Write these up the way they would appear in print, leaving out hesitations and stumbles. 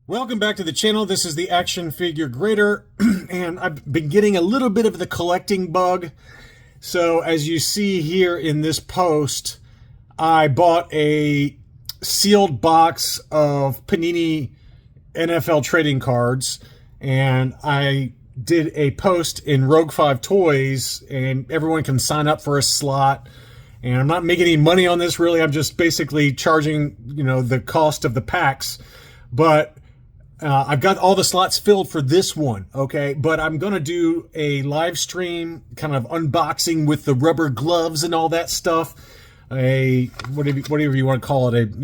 Welcome back to the channel. This is the Action Figure Grader, and I've been getting a little bit of the collecting bug. So as you see here in this post, I bought a sealed box of Panini NFL trading cards, and I did a post in Rogue 5 Toys, and everyone can sign up for a slot. And I'm not making any money on this, really. I'm just basically charging, the cost of the packs. But I've got all the slots filled for this one, okay? But I'm going to do a live stream kind of unboxing with the rubber gloves and all that stuff. Whatever you want to call it,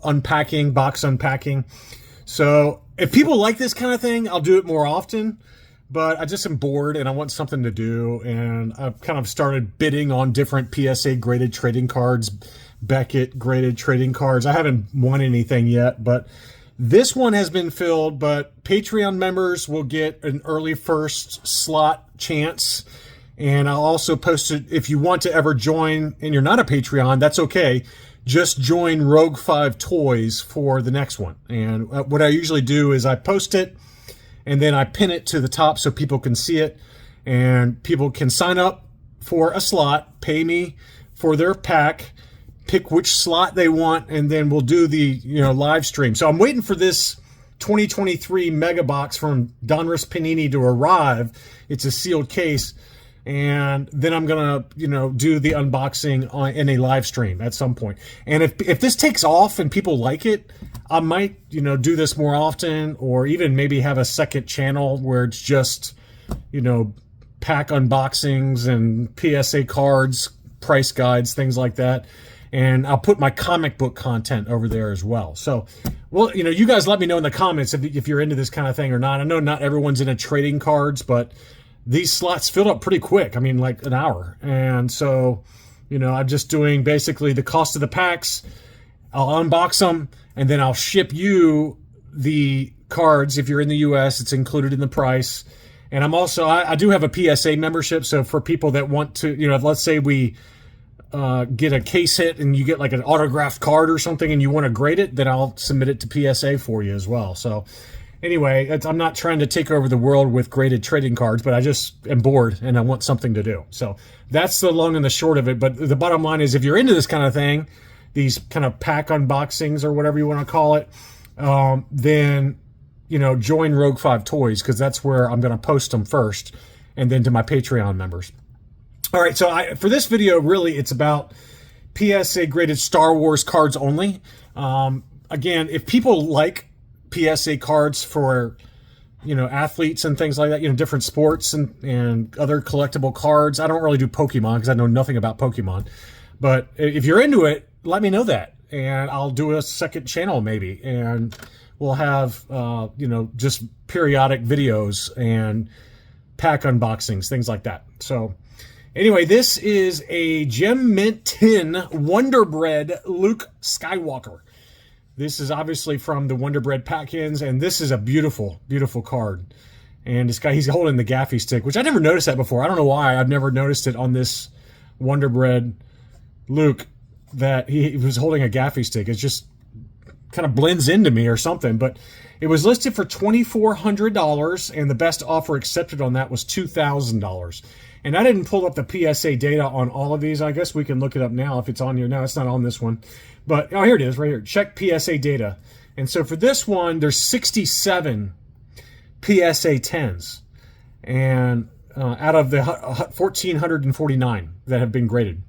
unpacking, box unpacking. So if people like this kind of thing, I'll do it more often. But I just am bored and I want something to do. And I've kind of started bidding on different PSA graded trading cards, Beckett graded trading cards. I haven't won anything yet, but this one has been filled, but Patreon members will get an early first slot chance. And I'll also post it if you want to ever join and you're not a Patreon, that's okay. Just join Rogue 5 Toys for the next one. And what I usually do is I post it and then I pin it to the top so people can see it. And people can sign up for a slot, pay me for their pack, pick which slot they want, and then we'll do the live stream. So I'm waiting for this 2023 mega box from Donruss Panini to arrive. It's a sealed case, and then I'm gonna do the unboxing in a live stream at some point. And if this takes off and people like it, I might do this more often, or even maybe have a second channel where it's just pack unboxings and PSA cards, price guides, things like that. And I'll put my comic book content over there as well. So, well, you guys let me know in the comments if you're into this kind of thing or not. I know not everyone's into trading cards, but these slots filled up pretty quick. I mean, like an hour. And so, I'm just doing basically the cost of the packs. I'll unbox them, and then I'll ship you the cards. If you're in the US, it's included in the price. And I'm also, I do have a PSA membership. So for people that want to, let's say we get a case hit and you get like an autographed card or something and you want to grade it, then I'll submit it to PSA for you as well. So anyway, I'm not trying to take over the world with graded trading cards, but I just am bored and I want something to do. So that's the long and the short of it. But the bottom line is, if you're into this kind of thing, these kind of pack unboxings or whatever you want to call it, then, join Rogue 5 Toys, because that's where I'm going to post them first, and then to my Patreon members. All right, so for this video, really, it's about PSA graded Star Wars cards only. Again, if people like PSA cards for, athletes and things like that, different sports and other collectible cards. I don't really do Pokemon because I know nothing about Pokemon. But if you're into it, let me know that. And I'll do a second channel maybe. And we'll have, just periodic videos and pack unboxings, things like that. So anyway, this is a Gem Mint Tin Wonder Bread Luke Skywalker. This is obviously from the Wonder Bread pack-ins, and this is a beautiful, beautiful card. And this guy, he's holding the gaffy stick, which I never noticed that before. I don't know why. I've never noticed it on this Wonder Bread Luke, that he was holding a gaffy stick. It just kind of blends into me or something. But it was listed for $2,400, and the best offer accepted on that was $2,000. And I didn't pull up the PSA data on all of these. I guess we can look it up now if it's on here. No, it's not on this one. But, oh, here it is right here. Check PSA data. And so for this one, there's 67 PSA 10s. And out of the 1,449 that have been graded.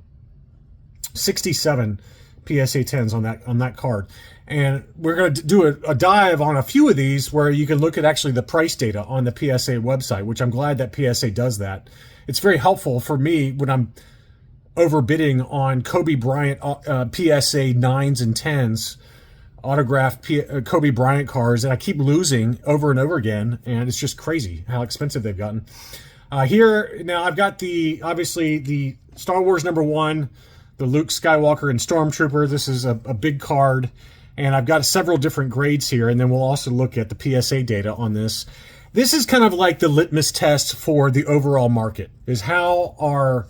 67 PSA 10s on that card. And we're going to do a dive on a few of these where you can look at actually the price data on the PSA website, which I'm glad that PSA does that. It's very helpful for me when I'm overbidding on Kobe Bryant PSA 9s and 10s, autographed Kobe Bryant cards, and I keep losing over and over again, and it's just crazy how expensive they've gotten. Here, now I've got obviously the Star Wars #1, the Luke Skywalker and Stormtrooper. This is a big card, and I've got several different grades here, and then we'll also look at the PSA data on this. This is kind of like the litmus test for the overall market, is how are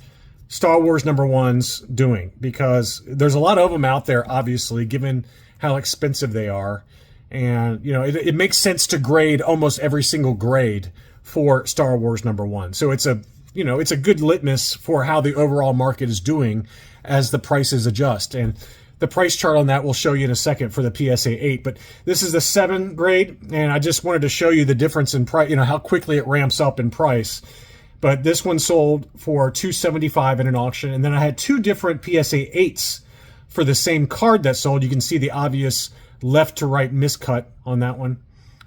Star Wars #1s doing? Because there's a lot of them out there, obviously, given how expensive they are. And, you know, it makes sense to grade almost every single grade for Star Wars #1. So it's a, you know, it's a good litmus for how the overall market is doing as the prices adjust. And the price chart on that we'll show you in a second for the PSA 8. But this is the 7 grade, and I just wanted to show you the difference in price, you know, how quickly it ramps up in price. But this one sold for $275 in an auction. And then I had 2 different PSA 8s for the same card that sold. You can see the obvious left to right miscut on that one.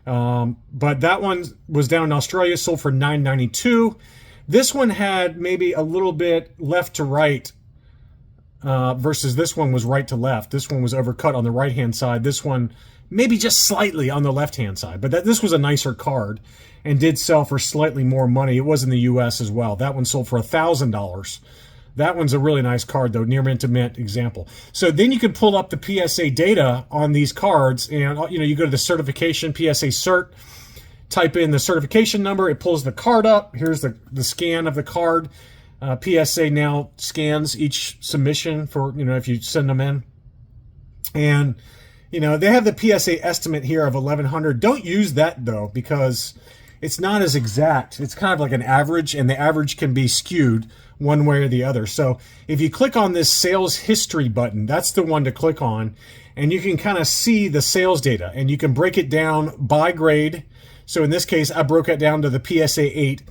But that one was down in Australia, sold for $9.92. This one had maybe a little bit left to right versus this one was right to left. This one was overcut on the right-hand side. This one maybe just slightly on the left-hand side. But this was a nicer card and did sell for slightly more money. It was in the U.S. as well. That one sold for $1,000. That one's a really nice card, though, near mint to mint example. So then you can pull up the PSA data on these cards, and you know, you go to the certification, PSA cert, type in the certification number, it pulls the card up. Here's the scan of the card. PSA now scans each submission for, you know, if you send them in. And, you know, they have the PSA estimate here of 1,100. Don't use that, though, because it's not as exact. It's kind of like an average, and the average can be skewed one way or the other. So if you click on this sales history button, that's the one to click on, and you can kind of see the sales data, and you can break it down by grade. So in this case, I broke it down to the PSA 8.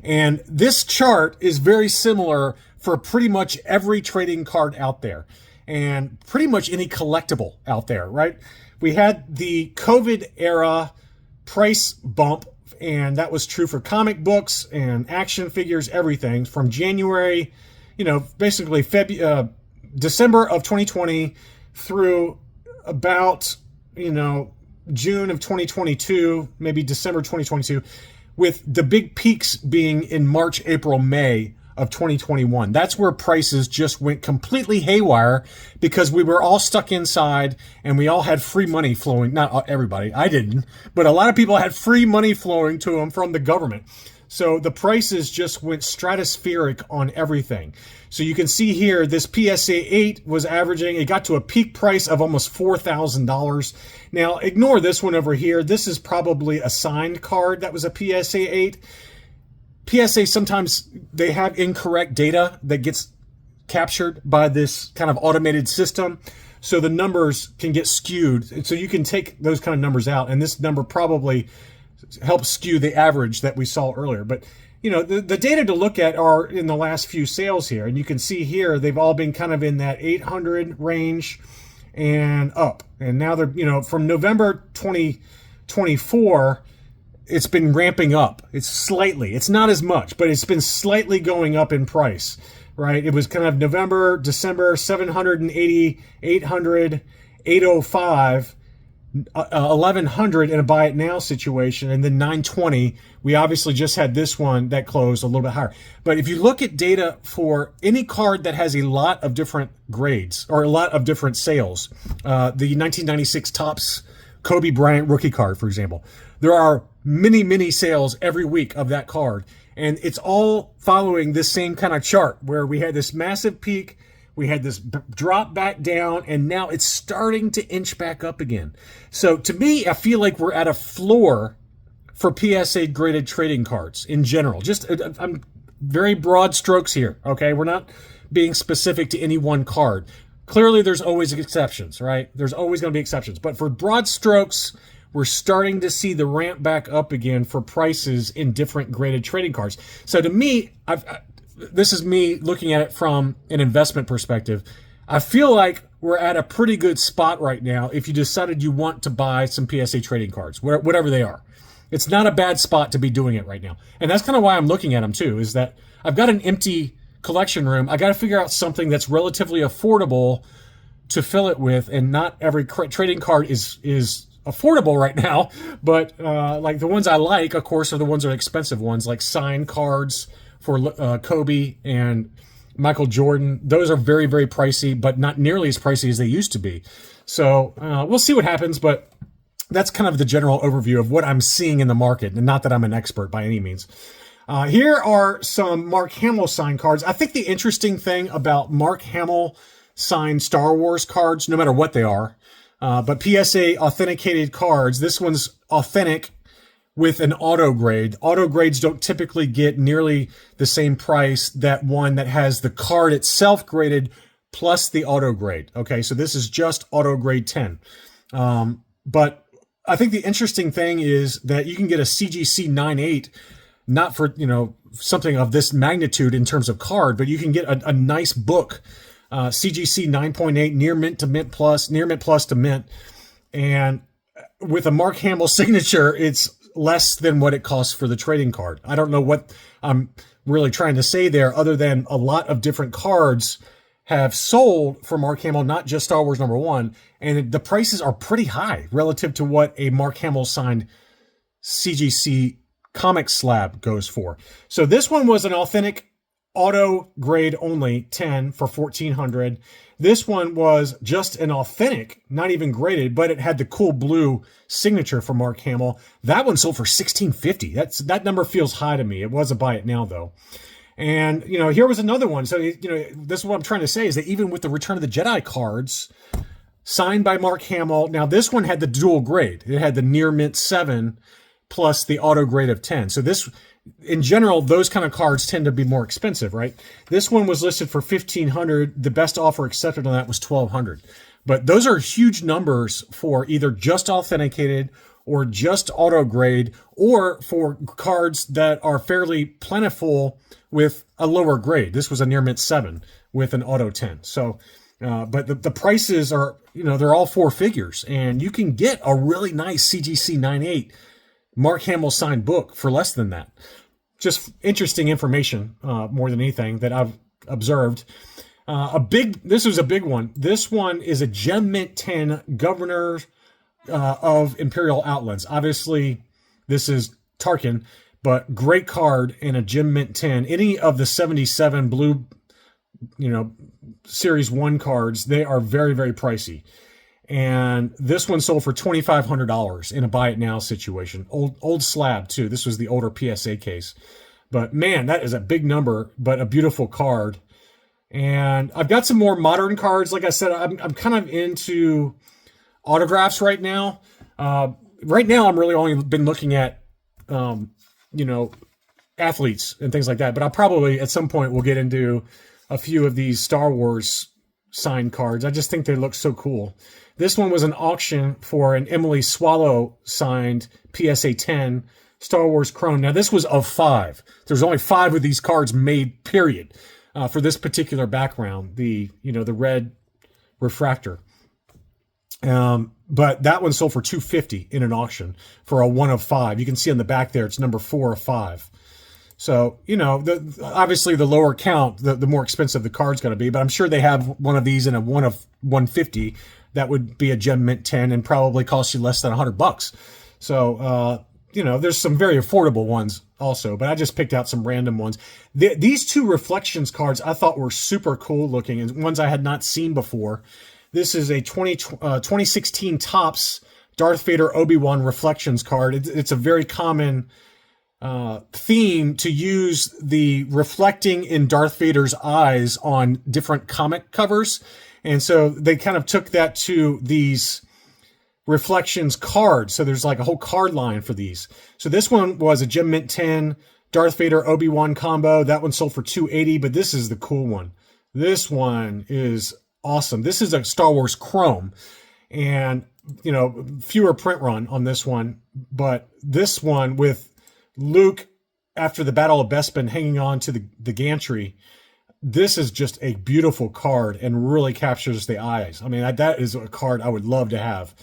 And this chart is very similar for pretty much every trading card out there and pretty much any collectible out there, right? We had the COVID era price bump, and that was true for comic books and action figures, everything from January, you know, basically December of 2020 through about, you know, June of 2022, maybe December 2022, with the big peaks being in March, April, May of 2021. That's where prices just went completely haywire because we were all stuck inside and we all had free money flowing. Not everybody, I didn't, but a lot of people had free money flowing to them from the government. So the prices just went stratospheric on everything. So you can see here, this PSA 8 was averaging, it got to a peak price of almost $4,000. Now, ignore this one over here. This is probably a signed card that was a PSA 8. PSA, sometimes they have incorrect data that gets captured by this kind of automated system. So the numbers can get skewed. So you can take those kind of numbers out. And this number probably helps skew the average that we saw earlier. But, you know, the data to look at are in the last few sales here. And you can see here, they've all been kind of in that 800 range and up. And now they're, you know, from November 2024, it's been ramping up. It's slightly, it's not as much, but it's been slightly going up in price, right? It was kind of November, December, 780, 800, 805, 1100 in a buy it now situation, and then 920. We obviously just had this one that closed a little bit higher. But if you look at data for any card that has a lot of different grades or a lot of different sales, the 1996 Topps Kobe Bryant rookie card, for example, there are many sales every week of that card. And it's all following this same kind of chart where we had this massive peak, we had this drop back down, and now it's starting to inch back up again. So to me, I feel like we're at a floor for PSA graded trading cards in general. Just, I'm very broad strokes here, okay? We're not being specific to any one card. Clearly, there's always exceptions, right? There's always going to be exceptions. But for broad strokes, we're starting to see the ramp back up again for prices in different graded trading cards. So to me, this is me looking at it from an investment perspective. I feel like we're at a pretty good spot right now if you decided you want to buy some PSA trading cards, whatever they are. It's not a bad spot to be doing it right now. And that's kind of why I'm looking at them too, is that I've got an empty collection room. I got to figure out something that's relatively affordable to fill it with, and not every trading card is affordable right now, but like the ones I like, of course, are the ones that are expensive ones, like signed cards for Kobe and Michael Jordan. Those are very pricey, but not nearly as pricey as they used to be. So we'll see what happens, but that's kind of the general overview of what I'm seeing in the market, and not that I'm an expert by any means. Here are some Mark Hamill signed cards. I think the interesting thing about Mark Hamill signed Star Wars cards, no matter what they are, But PSA authenticated cards, this one's authentic with an auto grade. Auto grades don't typically get nearly the same price that one that has the card itself graded plus the auto grade. Okay, so this is just auto grade 10. But I think the interesting thing is that you can get a CGC 9.8, not for, something of this magnitude in terms of card, but you can get a nice book, CGC 9.8, near mint to mint plus, near mint plus to mint. And with a Mark Hamill signature, it's less than what it costs for the trading card. I don't know what I'm really trying to say there, other than a lot of different cards have sold for Mark Hamill, not just Star Wars #1, and the prices are pretty high relative to what a Mark Hamill signed CGC comic slab goes for. So this one was an authentic auto grade only 10 for $1,400. This one was just an authentic, not even graded, but it had the cool blue signature for Mark Hamill. That one sold for $1,650. That number feels high to me. It was a buy it now though. And, here was another one. So, this is what I'm trying to say is that even with the Return of the Jedi cards signed by Mark Hamill, now this one had the dual grade. It had the near mint 7 plus the auto grade of 10. So this, in general, those kind of cards tend to be more expensive, right? This one was listed for $1,500. The best offer accepted on that was $1,200. But those are huge numbers for either just authenticated or just auto grade, or for cards that are fairly plentiful with a lower grade. This was a near mint 7 with an auto 10. So, but the prices are, they're all four figures, and you can get a really nice CGC 9.8 Mark Hamill signed book for less than that. Just interesting information, more than anything that I've observed. This was a big one. This one is a Gem Mint 10 Governor of Imperial Outlands. Obviously, this is Tarkin, but great card and a Gem Mint 10. Any of the 77 blue, Series 1 cards, they are very, very pricey. And this one sold for $2,500 in a buy it now situation. Old slab too. This was the older PSA case. But man, that is a big number, but a beautiful card. And I've got some more modern cards. Like I said, I'm kind of into autographs right now. Right now, I'm really only been looking at, athletes and things like that. But I probably at some point will get into a few of these Star Wars signed cards. I just think they look so cool. This one was an auction for an Emily Swallow signed PSA 10 Star Wars Chrome. Now this was of 5. There's only 5 of these cards made, period, for this particular background. The red refractor. But that one sold for $250 in an auction for a 1 of 5. You can see on the back there, it's number 4 of 5. So, obviously the lower count, the more expensive the card's going to be, but I'm sure they have one of these in a 1 of 150. That would be a Gem Mint 10 and probably cost you less than $100. So, there's some very affordable ones also, but I just picked out some random ones. These two Reflections cards I thought were super cool looking and ones I had not seen before. This is a 2016 Topps Darth Vader Obi-Wan Reflections card. It's a very common theme to use the reflecting in Darth Vader's eyes on different comic covers. And so they kind of took that to these Reflections cards. So there's like a whole card line for these. So this one was a Gem Mint 10 Darth Vader Obi-Wan combo. That one sold for $280, but this is the cool one. This one is awesome. This is a Star Wars Chrome, and fewer print run on this one, but this one with Luke after the Battle of Bespin hanging on to the gantry. This is just a beautiful card and really captures the eyes. I mean, that is a card I would love to have.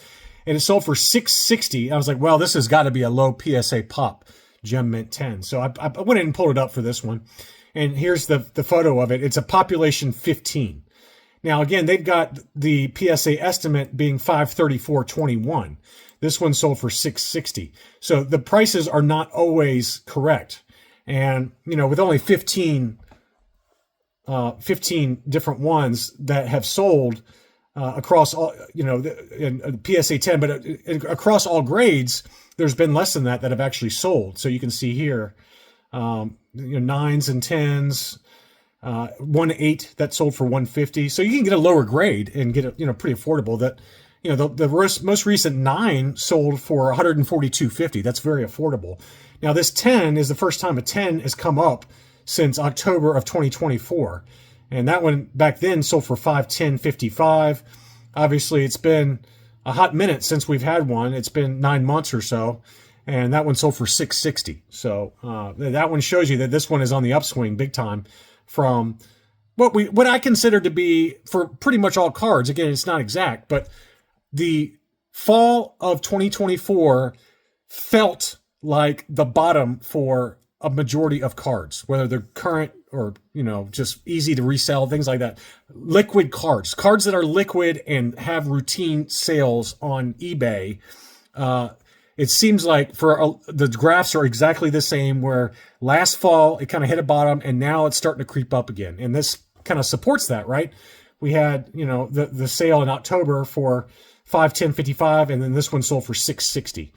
And it sold for $660. I was like, well, this has got to be a low PSA pop Gem Mint 10. So I went in and pulled it up for this one. And here's the photo of it. It's a population 15. Now, again, they've got the PSA estimate being $534.21. This one sold for $660. So the prices are not always correct. And, with only 15 different ones that have sold across all, in PSA 10, but across all grades, there's been less than that have actually sold. So you can see here, 9s and 10s, 1.8 that sold for $150. So you can get a lower grade and get it, pretty affordable. That, you know, the most recent 9 sold for $142.50. That's very affordable. Now this 10 is the first time a 10 has come up since October of 2024. And that one back then sold for $510.55. Obviously, it's been a hot minute since we've had one. It's been 9 months or so. And that one sold for $660. So that one shows you that this one is on the upswing big time from what I consider to be, for pretty much all cards. Again, it's not exact, but the fall of 2024 felt like the bottom for a majority of cards, whether they're current or, you know, just easy to resell, things like that. Liquid cards that are liquid and have routine sales on eBay. It seems like the graphs are exactly the same, where last fall it kind of hit a bottom and now it's starting to creep up again. And this kind of supports that, right? We had, you know, the sale in October for $510.55, and then this one sold for $660.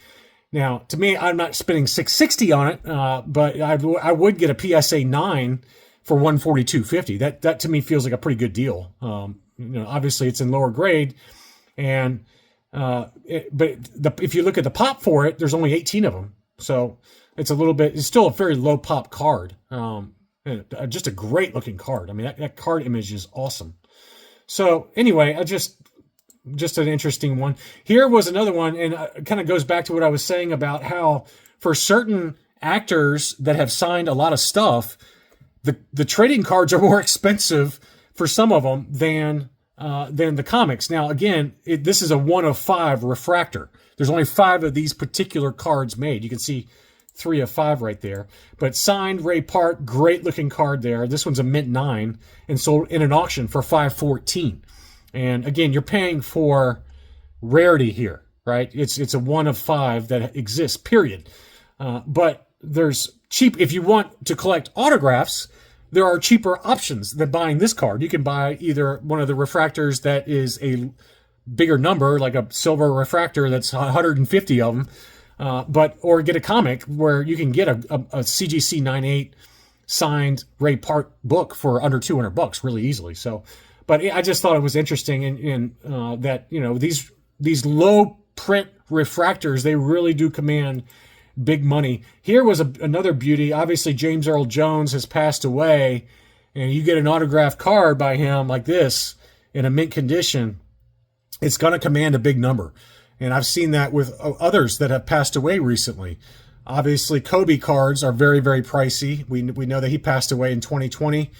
Now, to me, I'm not spending $660 on it, but I would get a PSA 9 for $142.50. That to me feels like a pretty good deal. You know, obviously it's in lower grade, and if you look at the pop for it, there's only 18 of them, so it's still a very low pop card. And just a great looking card. I mean, that card image is awesome. So anyway, just an interesting one. Here was another one, and it kind of goes back to what I was saying about how for certain actors that have signed a lot of stuff, the trading cards are more expensive for some of them than the comics. Now, again, this is a 1 of 5 refractor. There's only 5 of these particular cards made. You can see 3 of 5 right there. But signed Ray Park, great looking card there. This one's a mint 9 and sold in an auction for $514. And again, you're paying for rarity here, right? It's a 1 of 5 that exists, period. But there's cheap, if you want to collect autographs, there are cheaper options than buying this card. You can buy either one of the refractors that is a bigger number, like a silver refractor that's 150 of them, or get a comic where you can get a CGC 98 signed Ray Park book for under $200 really easily. So, but I just thought it was interesting in that, you know, these low print refractors, they really do command big money. Here was another beauty. Obviously, James Earl Jones has passed away, and you get an autographed card by him like this in a mint condition, it's going to command a big number. And I've seen that with others that have passed away recently. Obviously, Kobe cards are very, very pricey. We know that he passed away in 2020.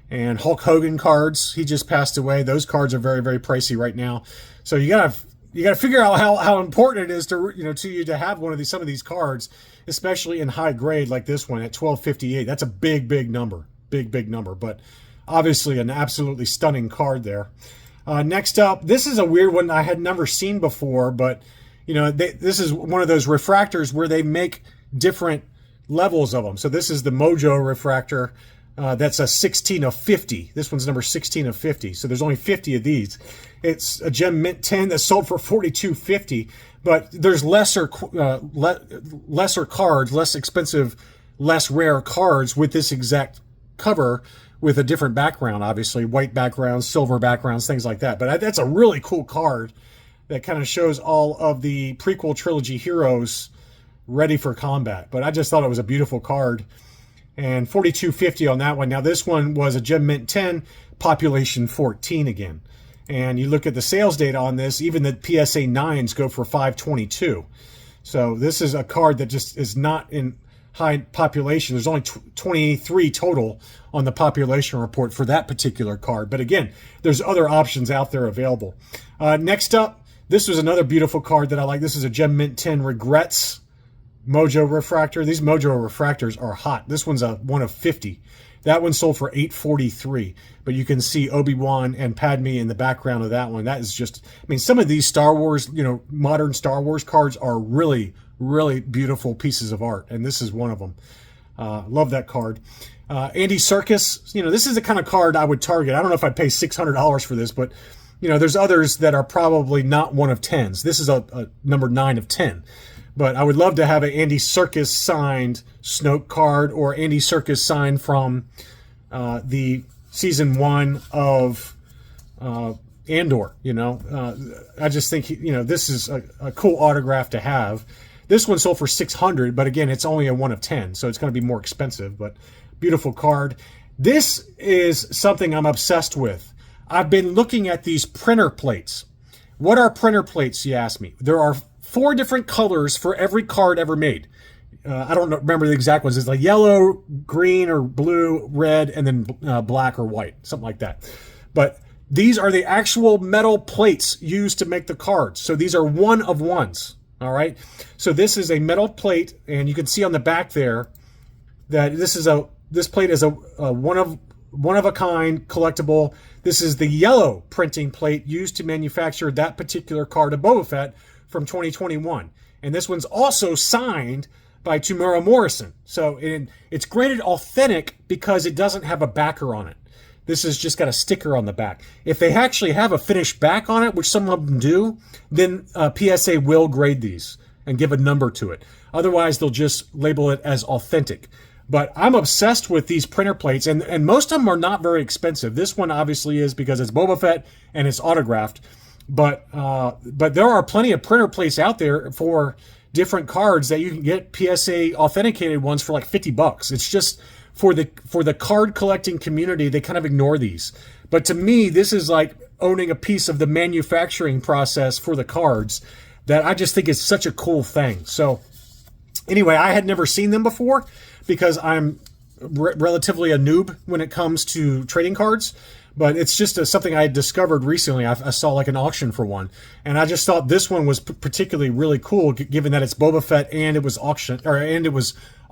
And Hulk Hogan cards, he just passed away. Those cards are very, very pricey right now. So you got to figure out how important it is to you to have some of these cards, especially in high grade like this one at 1258. That's a big number, big number. But obviously an absolutely stunning card there. Next up, this is a weird one I had never seen before, but you know, this is one of those refractors where they make different levels of them. So this is the Mojo refractor. That's a 16 of 50. This one's number 16 of 50. So there's only 50 of these. It's a gem mint 10 that sold for $42.50, but there's lesser cards, less expensive, less rare cards with this exact cover with a different background, obviously white backgrounds, silver backgrounds, things like that. But that's a really cool card that kind of shows all of the prequel trilogy heroes ready for combat. But I just thought it was a beautiful card. And $42.50 on that one. Now this one was a gem mint 10, population 14 again. And you look at the sales data on this, even the PSA 9s go for $522. So this is a card that just is not in high population. There's only 23 total on the population report for that particular card. But again, there's other options out there available. Next up, this was another beautiful card that I like. This is a gem mint 10 Regrets Mojo refractor. These Mojo refractors are hot. This one's a 1 of 50. That one sold for $843, but you can see Obi-Wan and Padme in the background of that one. That is just, I mean, some of these Star Wars, modern Star Wars cards are really, really beautiful pieces of art, and this is one of them. Love that card. Andy Serkis, this is the kind of card I would target. I don't know if I'd pay $600 for this, but, there's others that are probably not 1 of 10s. This is a number 9 of 10. But I would love to have an Andy Serkis signed Snoke card, or Andy Serkis signed from the season 1 of Andor, you know. I just think, this is a cool autograph to have. This one sold for $600, but again, it's only a 1 of 10, so it's going to be more expensive, but beautiful card. This is something I'm obsessed with. I've been looking at these printer plates. What are printer plates, you ask me? There are 4 different colors for every card ever made. I don't remember the exact ones. It's like yellow, green, or blue, red, and then black or white, something like that. But these are the actual metal plates used to make the cards. So these are 1 of 1s. All right. So this is a metal plate, and you can see on the back there that this plate is a one of a kind collectible. This is the yellow printing plate used to manufacture that particular card of Boba Fett from 2021, and this one's also signed by Temuera Morrison. So it's graded authentic because it doesn't have a backer on it. This has just got a sticker on the back. If they actually have a finished back on it, which some of them do, then PSA will grade these and give a number to it. Otherwise, they'll just label it as authentic. But I'm obsessed with these printer plates, and most of them are not very expensive. This one obviously is because it's Boba Fett and it's autographed. But there are plenty of printer plates out there for different cards that you can get PSA authenticated ones for like $50. It's just for the card collecting community, they kind of ignore these. But to me, this is like owning a piece of the manufacturing process for the cards that I just think is such a cool thing. So anyway, I had never seen them before because I'm relatively a noob when it comes to trading cards. But it's just something I had discovered recently. I saw like an auction for one, and I just thought this one was particularly really cool, given that it's Boba Fett and it was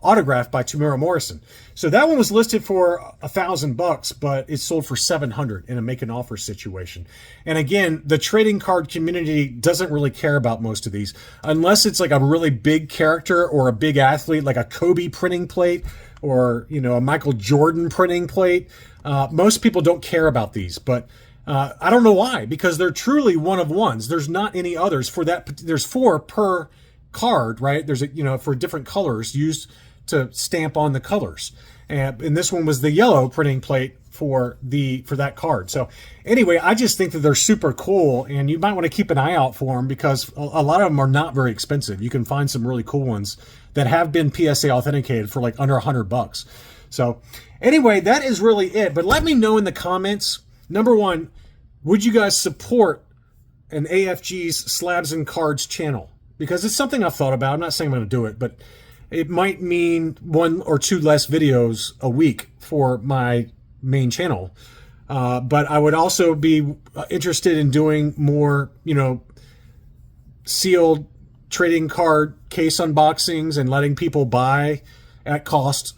autographed by Temuera Morrison. So that one was listed for $1,000, but it sold for $700 in a make an offer situation. And again, the trading card community doesn't really care about most of these, unless it's like a really big character or a big athlete, like a Kobe printing plate or a Michael Jordan printing plate. Most people don't care about these, but I don't know why, because they're truly 1 of 1s. There's not any others for that. There's 4 per card, right? There's for different colors used to stamp on the colors, and this one was the yellow printing plate for that card. So anyway, I just think that they're super cool, and you might want to keep an eye out for them because a lot of them are not very expensive. You can find some really cool ones that have been PSA authenticated for like under $100. So anyway, that is really it. But let me know in the comments, number 1, would you guys support an AFG's Slabs and Cards channel? Because it's something I've thought about. I'm not saying I'm going to do it, but it might mean 1 or 2 less videos a week for my main channel. But I would also be interested in doing more, sealed trading card case unboxings and letting people buy at cost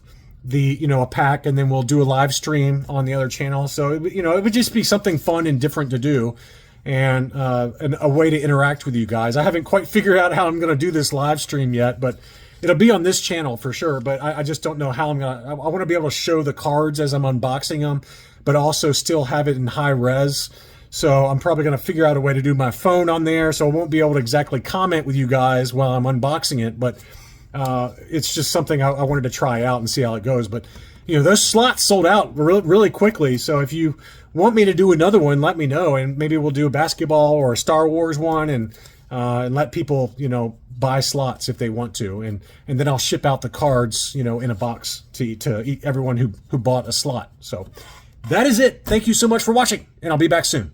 a pack, and then we'll do a live stream on the other channel. So it would just be something fun and different to do, and a way to interact with you guys. I haven't quite figured out how I'm going to do this live stream yet, but it'll be on this channel for sure. But I just don't know how I'm going to. I want to be able to show the cards as I'm unboxing them, but also still have it in high res. So I'm probably going to figure out a way to do my phone on there, so I won't be able to exactly comment with you guys while I'm unboxing it, but it's just something I wanted to try out and see how it goes. But those slots sold out really quickly, so if you want me to do another one, let me know, and maybe we'll do a basketball or a Star Wars one, and let people buy slots if they want to, and then I'll ship out the cards in a box to everyone who bought a slot. So that is it. Thank you so much for watching, and I'll be back soon.